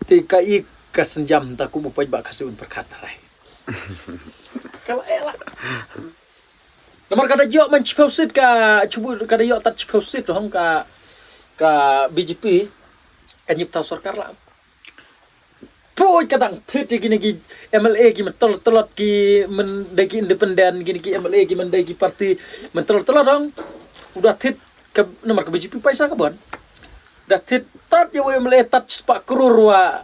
Tika ik kasenjam taku mupai bak kasiun berkata rai. Kalau elah. Nomor kada yok man chipausit ka cubu kada yok tat chipausit hong ka BJP anyip tau sarkar lah. Poi kadang thiti gini ki MLA ki mentol-tolot ki mendaki independen gini ki MLA ki mendaki parti mentol-tolot dong. Udah thit ke nomor ke BJP paisa ka bon. Dah thit tat ya MLA tat sepak krur wa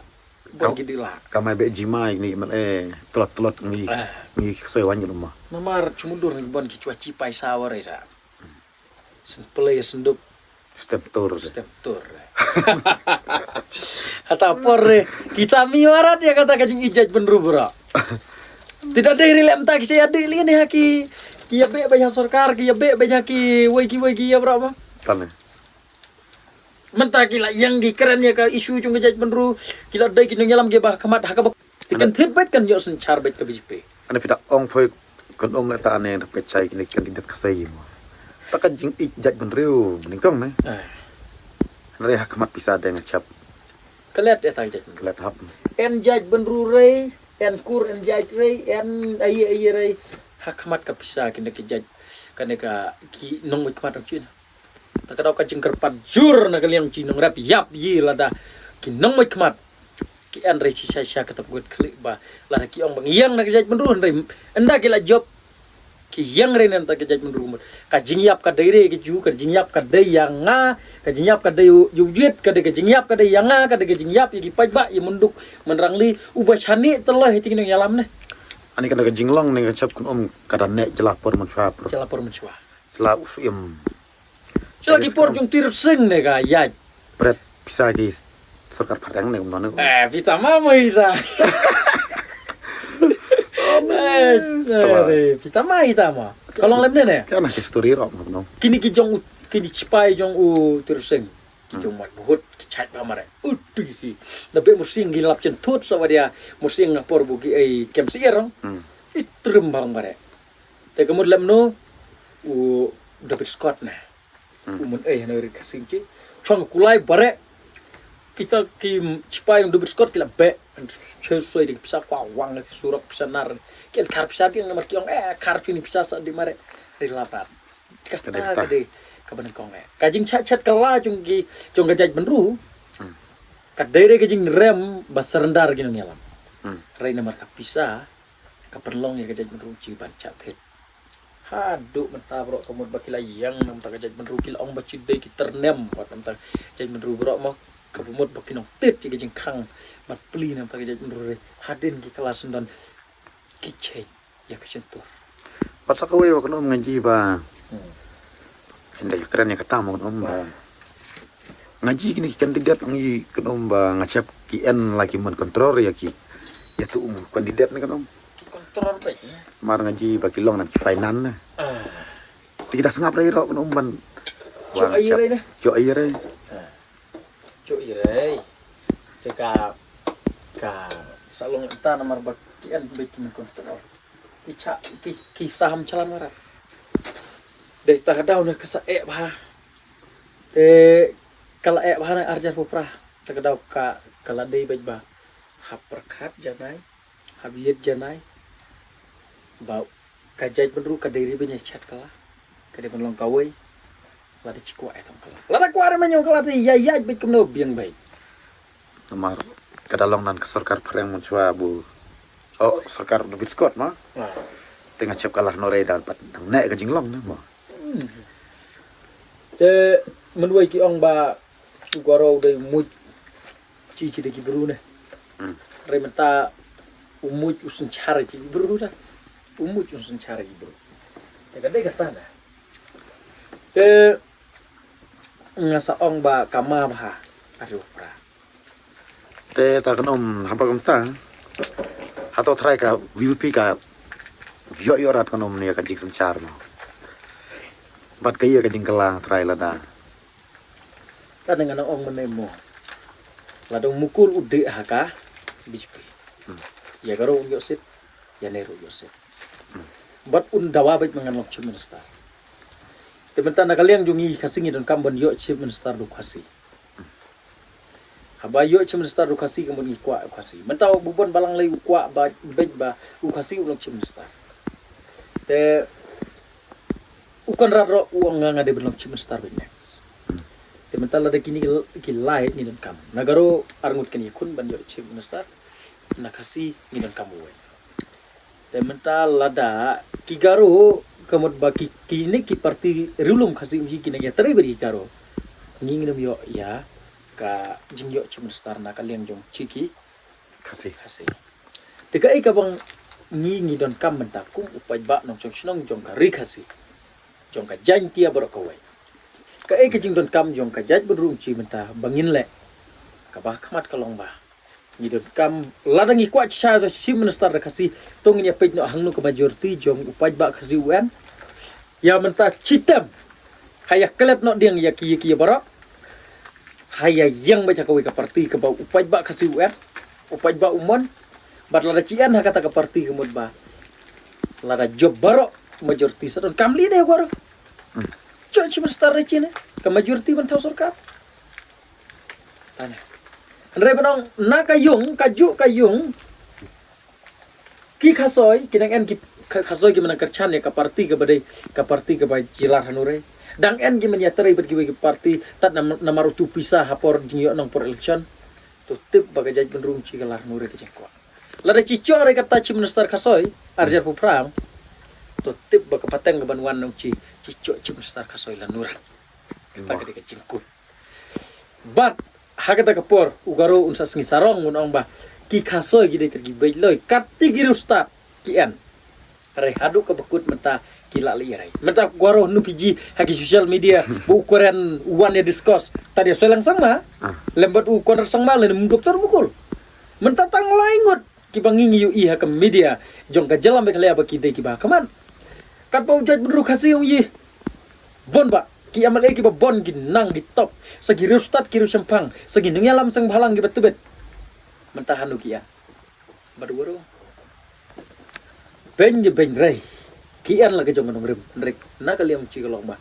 bon gini lah. Kamai be jimai ni telot ni kesewan gitu mah. Nomor cumundur ni bon ki cuaci paisa warai sa. Sen play senduk Step tour. Kata por kita miwarat ya kata kajing ijaj benru bro. Tidak ada rilem tak saya ada ini haki kia be banyak sarkar kia be banyak ki wai ya bro mah. Tane. Mentah kila yang di keren ya ka isu cung ijaj benru kila dai kinu nyalam ge bah kamat hakabak. Tikan thit bet kan yo sencar bet ke BJP. Ane pita ong foi kon ong leta ane pecai kini kandidat kasai mo. Takan jing ijaj benriu meningkong ne. Nari hakamat bisa ada ngecap. Kelet ya tak ijaj. Kelet hap. En jaj benru rei, en kur en jaj rei, en aye rei hakamat ka bisa kini ke jaj kane ka ki nong hikmat ang cina. Tak kadau ka jengker jur na kaliang cinong rap yap yi lada ki nong hikmat ki en rei sisa kata buat klik ba lada ki ong bang yang na jaj benru rei enda kila job ki yang ren enta ke jaj menru ka jingyap ka daire ke ju ka jingyap ka dai yang nga ka jingyap ka dai yujet ka de ke jingyap ka dai yang nga ka de ke jingyap yi pai ba yi munduk menrangli ubashani telah hiti nang yalam ne Ani kan jinglong ne ngecap kon om kada nek jelapor mencuap. jalapor mencuah Sela usum. sila ki por jung tir sing ne ka yaj Berat bisa di serkar padang ne umno. vita mama ita vita ma ita ma kalau lem ne Kan nak story rok no. kini ki jong kini cipai jong u tir sing ki jong mat buhut ki chat ba mare utu ki nabe musing gi lap chen thut so dia musing ngapor bugi ai kem sierong itrum bang mare te kemud lem no u David Scott na umun na ri kasing ki chong kulai bare kita ki cipai yang David Scott kila be sesuai dengan bisa wang nanti surat bisa nar kian kar bisa dia nomor kiong kar ini bisa di mare rilapat kata kade kaban kong kajing chat kala jung gajaj benru kadere kajing rem basarendar gini nyalam rai nomor kapisa kaperlong ya gajaj benru ciban chat het hadu mentabro komod bakila yang nam ta gajaj benru kila ong baci dei kiternem wat nam ta gajaj benru bro mo kabumut bakinong tit ki gajing kang mat pli nam ta gajaj benru hadin ki kelas dan kicet ya kecentur Pas aku yo kon om ngaji ba. Hendak keren ya kata mo kon om ba. Ngaji kini kandidat ngi kon om ba ngacap kian lagi men kontrol ya ki. Ya tu kandidat ni kon om. kontrol baiknya Mar ngaji ba kilong na finan na. Tidak sengap rai ro kon om ban. cok aire ne Jo aire. cok aire seka ka salong ta nomor bakian baik men kontrol kisah calan marat deh tak ada udah kesa bah kalau bah na arjar puprah tak ada ka kala dei baik bah haperkat janai habiyet janai bau kajai benru kadiri banyak chat kala kade penlong kawai lada cikwa etong kala lada kuar menyo kala ti ya baik kemno biang baik Mar kadalong nan keserkar perang mencua bu. Oh, serkar David Scott mah. Tengah cap kalah Norei dapat nek ke jinglong mah. Te menuai ki ong ba ugaro de muj cici de ki beru ne. Rementa umuj usun cara ki beru da. Umuj usun cara ki beru. Te kade kata na. Te ngasa ong ba kama ba. Aduh pra. Te ta kan om hampa kamta. Atau try ka WP ka yo rat kan om ni ka jing sencar mah. Bat kaya ka jing kelang try lada. Ta dengan ong menemo. Ladong mukul ude haka BJP. Ya garo Yosef ya Nero Yosef. Bat undawa baik menganlok chief minister. Tementan nakaliang jungi kasingi don kambon yo chief minister do kasi. Habayo chimnesta ukasi kemun ikwa ukasi. Mentau bubon balang lay ukwa ba bej ba ukasi ulong chimnesta. Te ukan raro uang nga de belong chimnesta bej next. Te mental ada kini ki light ni dan kam. Nagaro arngut kini kun ban yo chimnesta nakasi ni dan kamu we. Te mental lada ki garo kamut ba ki kini ki parti rulum kasi uji kini ya teri beri garo. Nginginem yo ya ka jingyo chimstar na kaliang jong chiki Kasih. teka ika bang ngi don kam mentakum upaj ba nong chong shnong jong ka ri khasi jong ka jan tia baro ka wai ka ika jing don kam jong ka jaj berung chi menta bangin le ka ba khamat kalong ba ngi don kam ladang ikwa cha so chimstar da khasi tong ni pej no hangnu ka majority jong upaj ba khasi uen ya menta chitam hayak kelep no diang ya ki baro haya yang baca kawai ke parti ke bau upaj ba kasih UN upaj ba umon bat lada cian kata ke parti kemud ba lada job baro majority sadon kamli deh baro cok cuma star recine ke majority ban tau sorkap tanya andre benong na kayung kaju kayung ki khasoi kinang en ki khasoi ki menang kerchan ya ke parti ke badai jilar hanure dang en gimen ya teri bergiwe parti tat namaru tu pisah hapor jingyo nang por election tu tip baga jaj benrung ci galar nure ke jengkwa lada ci core kata ci minister kasoi arjar puprang tu tip baga pateng gaban wan nang ci ci minister kasoi la nura kita ke jengku bat hagata ke por ugaro unsa sengi sarong unong ba ki kasoi gide kergi bailoi katti girusta ki en re hadu ke bekut menta kila lirai. Menta goro nu piji haki social media bu ukuran uan ya discuss. Tadi selang sama. Lembat ukuran sang malah nem dokter mukul. Menta tang laingot ki bangingi yu iha ke media jong ka jalam be kale ba ki de ki ba kaman. Kat pau jaj bedru kasih yi. Bon ba ki amal ki ba bon gi nang di top. Segi rustat ki rusempang, segi nyalam sang balang gi betubet. Menta hanu ki ya. Badwaro. Ben rei. Kian lagi jong nong rem rek na kaliam ci kalong ba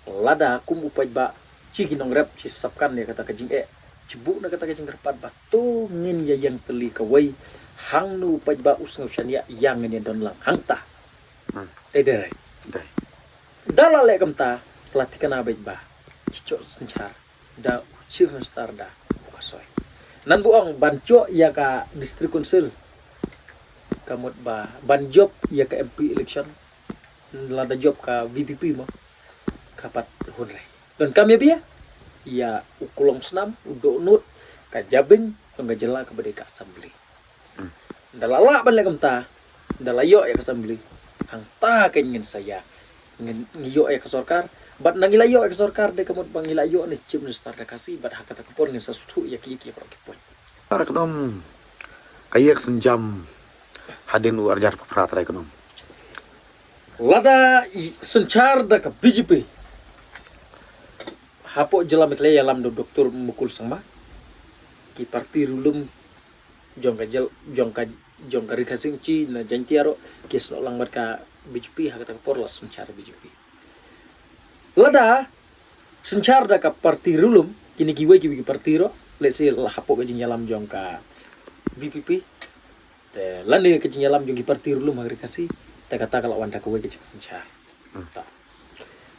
lada kum upaj ba ci ginong rep ci sapkan ya kata kajing cibu na kata kajing repat ba to ngin ya yang teli kawai hang nu upaj ba usngau syania yang ngin don lang hangta dai dala le kamta latikan abaj ba cicok sencar da chief star da kasoi nan buang banco ya ka district council kamut ba ban job ya ke MP election lada job ka VPP mo kapat hunre dan kami biya ya ukulong senam udo nut ka jabing penggajela ke bedeka assembly dalala ban legam ta dalayo ya ke assembly hang ta kenyen saya ngiyo ya ke sorkar bat nangilayo ya ke sorkar de kamut bangilayo ni chief minister da kasih bat hakata kepon ngin sasutu ya ki pro kepon Para kedom kayak senjam hadin u arjar papratra ekonom. Lada sencar da ka BJP. Hapo jelam ikle yalam do doktor mukul sangma. Ki parti rulum jong ka rikasing ci na jantiaro kes no lang ka BJP hakata por la sencar BJP. Lada sencar da ka parti rulum kini kiwe ki parti ro lese la hapo ka yalam jong ka VPP. Te lani ke nyalam jong parti rulum hagri kasi te kata kalau wanda kowe ke sensyar.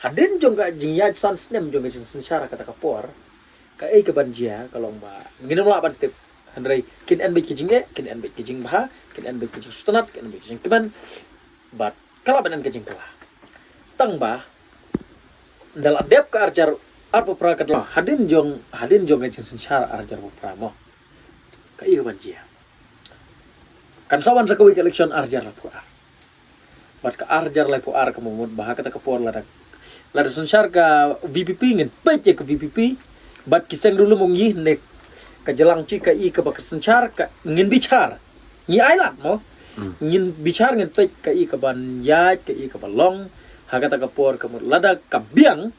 Hadin jong ka jingya san snem jong ke sensyar kata kapor ka ke banjia kalau ba nginum la ban tip handrai kin en be ke jingge kin en be ke jing bah kin en be ke jing sustanat kin en be ke jing teman bat kala banan ke jing kala tang ba ndal adep ka arjar arpo pra kadla hadin jong ke sensyar arjar pra mo ka banjia kan sawan sa kawik election arjar la puar bat ka arjar la puar kamumud baha kata kapor lada sensyar ka VPP ngin pece ke VPP bat kiseng dulu mungi nek ka jelang ci ka i ka bak sensyar ka ngin bicar ngi island mo ngin bicar ngin pece ka i ka ban ya ka i ka balong ha kata kapor kamud lada ka biang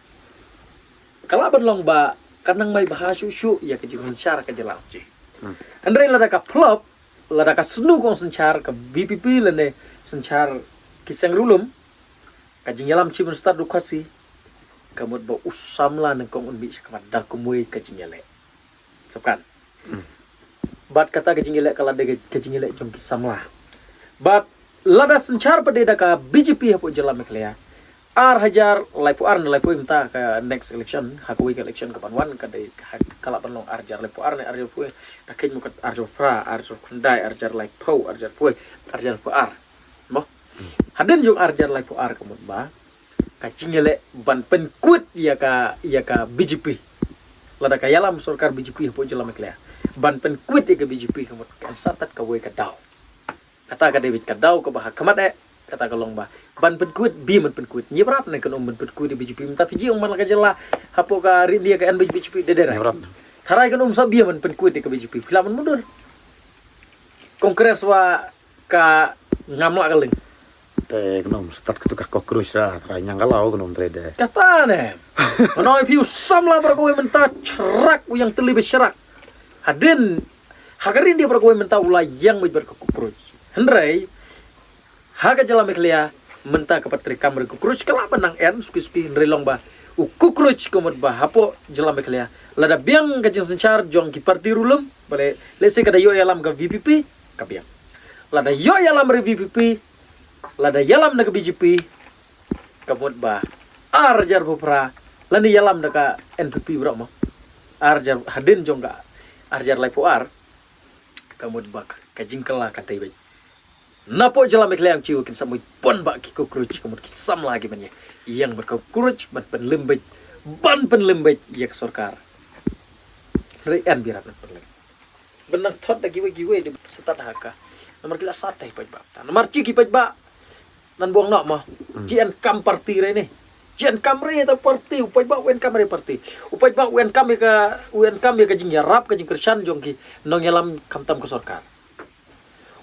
kalaban long ba kanang may baha syusyu ya ka sensyar ka jelang ci andre lada ka flop lada ka senu kong sencar ka VPP lene sencar kiseng rulum ka jingyalam chief minister dukasi kamut ba usam la nang kong unbi sa kamada kumui ka jingyale sapkan Bat kata kejingilek kalau ada kejingilek jong kisamlah. Bat lada sencar pada ka BJP hapo jelam meklea. Ar hajar laipu ar laipu imta ka next election hakui ke election kapan wan ka de kala panong arjar laipu ar ne arjar pu ka ken mukat arjar fra arjar kundai arjar laipu arjar pu arjar pu ar. Mo. Haden jong arjar laipu ar kamut ba. Ka cingele ban penkut ya ka BJP. Lada ka yalam sarkar BJP hapo jelam meklea. Ban penkut ya ka BJP kamut kan satat ka we ka daw. Kata ka David ka daw ka bah kamat kata ka long ba ban penkut bi man penkut nyibrat ne kan ban penkut di BJP tapi ji man ka jela hapo ka rindia ka an BJP dedera tarai kan sa bi man penkut di ka BJP filaman mundur kongres wa ka ngamla kaling te kenom start ke tukar cockroach ra nyang galau kenom trade kata ne manoi piu samla berkowe menta cerak yang teli besyarak hadin hagarin dia berkowe menta ulah yang berkokroj Hendrai, haga jalan meklia menta ke patri kamar kukruc kala benang en suki hendrai long ba u kukruc komod ba hapo jalan meklia lada biang kajing sencar jong ki parti rulum bale lese kada yo yalam ka VPP ka biang lada yo yalam re VPP lada yalam na ka BJP komod ba arjar bupra lani yalam na ka NPP bro mo arjar hadin jong ka arjar laipo ar komod ba kajing kala ka taibai Napo jalan mekleang ciu kin samui pon bak ki kokruc kemudian kisam lagi banyak yang berkokruc ban penlembet ya sorkar rean birat penlembet benang thot da giwe di setat haka nomor kila satai paj ba nomor ci ki paj ba nan buang nok mah jian kam parti re ni jian kam re ta parti upaj ba wen kam re parti upaj ba wen kam ka jing yarap ka jing kersan jong ki nong yalam kam tam ke sorkar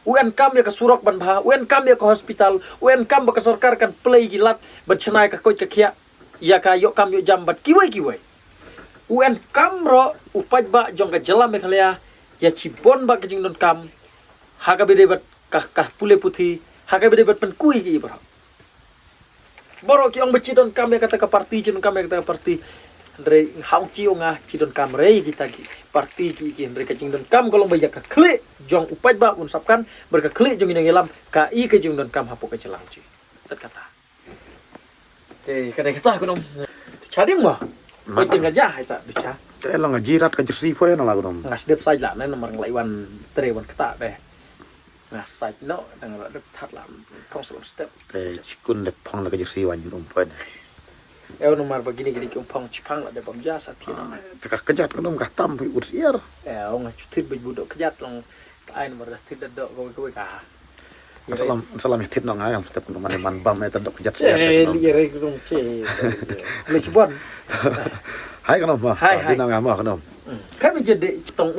UN kam ya ke surok ban bah, UN kam ya ke hospital, UN kam ke sorkar kan play gilat bercenai ke koi ke kia, ya ka yok kam yok jambat kiwai. UN kam ro upaj ba jong ka jelam mekalea ya cibon ba ke jing non kam, haga bede bat kah pule putih, haga bede bat penkui ki bro. Boro ki ong becidon kam ya kata ke parti cidon kam ya kata ke parti. Andre hau ciu ngah cidon kam rei kita ki parti ki andre kacing don kam kolong baya ka klik jong upaj ba unsapkan berka klik jong inang ilam ka i ke jong don kam hapo ke celang ci tat kata kadai kata kunom cading ma oi tinggal jah sa bica te long jirat ka jersi po na lagu nom ngas dep sai la na nomor laiwan tre wan kata deh ngas sai no dang ra dep that lam kong selom step te cikun le pong na ka jersi wan nom po nomor begini ki umpang cipang la dep jasa tina ka kejat kenom ka tam pi ursier ngah cutit bej budok kejat long ai nomor dah tidak dok kowe ka salam tit nong ayam step kenom man bam eta dok kejat liere kudung ce lesbon hai kenom ma hai dinang ama kenom kami jadi tong